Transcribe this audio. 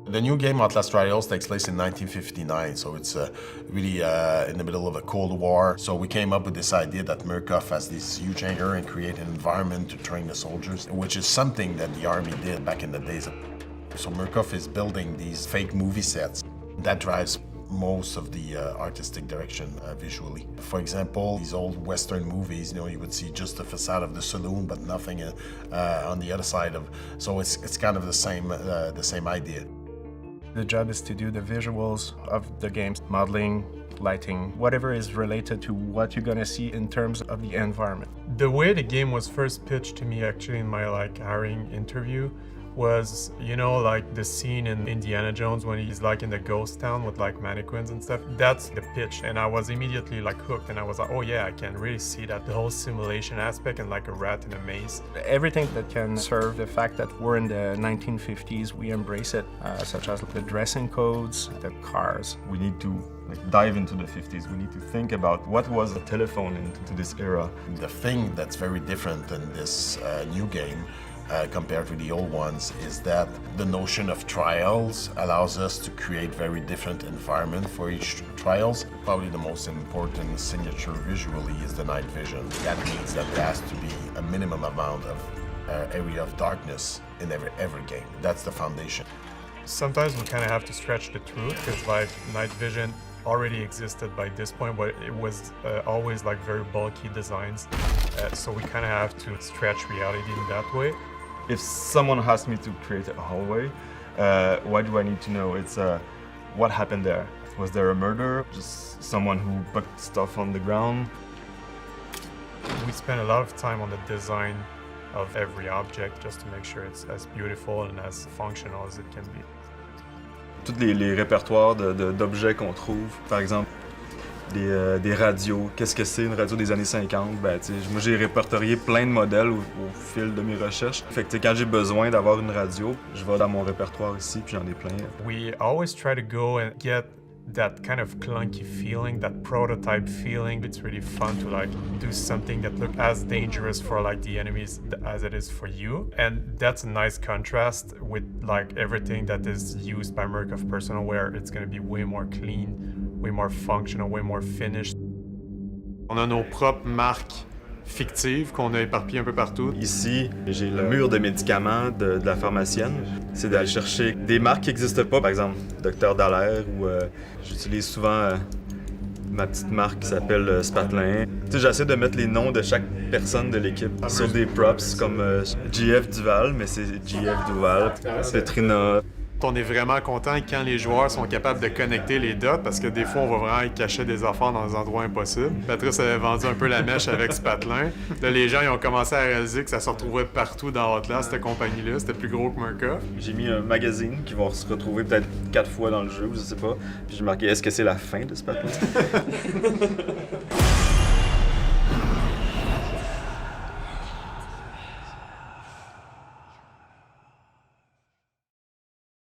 The new game, Outlast takes place in 1959, so it's really in the middle of a Cold War. So we came up with this idea that Murkoff has this huge hangar and create an environment to train the soldiers, which is something that the army did back in the days. So Murkoff is building these fake movie sets. That drives most of the artistic direction visually. For example, these old Western movies, you would see just the facade of the saloon, but nothing on the other side of. So it's kind of the same idea. The job is to do the visuals of the games, modeling, lighting, whatever is related to what you're gonna see in terms of the environment. The way the game was first pitched to me actually in my hiring interview was, like the scene in Indiana Jones when he's in the ghost town with mannequins and stuff. That's the pitch, and I was immediately hooked, and I was like, oh yeah, I can really see that, the whole simulation aspect and a rat in a maze. Everything that can serve the fact that we're in the 1950s, we embrace it, such as the dressing codes, the cars. We need to dive into the 50s. We need to think about what was a telephone into this era. The thing that's very different in this new game compared to the old ones is that the notion of trials allows us to create very different environment for each trials. Probably the most important signature visually is the night vision. That means that there has to be a minimum amount of area of darkness in every game. That's the foundation. Sometimes we kind of have to stretch the truth because night vision already existed by this point, but it was always very bulky designs. So we kind of have to stretch reality in that way. If someone asked me to create a hallway, what do I need to know? It's what happened there. Was there a murder? Just someone who put stuff on the ground? We spend a lot of time on the design of every object just to make sure it's as beautiful and as functional as it can be. Tous les répertoires d'objets qu'on trouve, par exemple, des radios. Qu'est-ce que c'est une radio des années 50? Moi j'ai répertorié plein de modèles au fil de mes recherches. Fait que quand j'ai besoin d'avoir une radio, je vais dans mon répertoire ici, puis j'en ai plein. We always try to go and get that kind of clunky feeling, that prototype feeling. It's really fun to do something that looks as dangerous for the enemies as it is for you. And that's a nice contrast with everything that is used by Murkoff Personal, where it's going to be way more clean, way more functional, way more finished. On a nos propres marques fictives qu'on a éparpillées un peu partout. Ici, j'ai le mur de médicaments de la pharmacienne. C'est d'aller chercher des marques qui n'existent pas, par exemple Dr Dallaire, ou j'utilise souvent ma petite marque qui s'appelle Spatelin. J'essaie de mettre les noms de chaque personne de l'équipe sur des props comme GF Duval, mais c'est GF Duval, Petrina. On est vraiment content quand les joueurs sont capables de connecter les dots parce que des fois, on va vraiment cacher des affaires dans des endroits impossibles. Patrice avait vendu un peu la mèche avec Spatelin. Là, les gens ils ont commencé à réaliser que ça se retrouvait partout dans Outlast, cette compagnie-là. C'était plus gros que Murkoff. J'ai mis un magazine qui va se retrouver peut-être 4 fois dans le jeu, je sais pas. Puis j'ai marqué « Est-ce que c'est la fin de Spatelin? »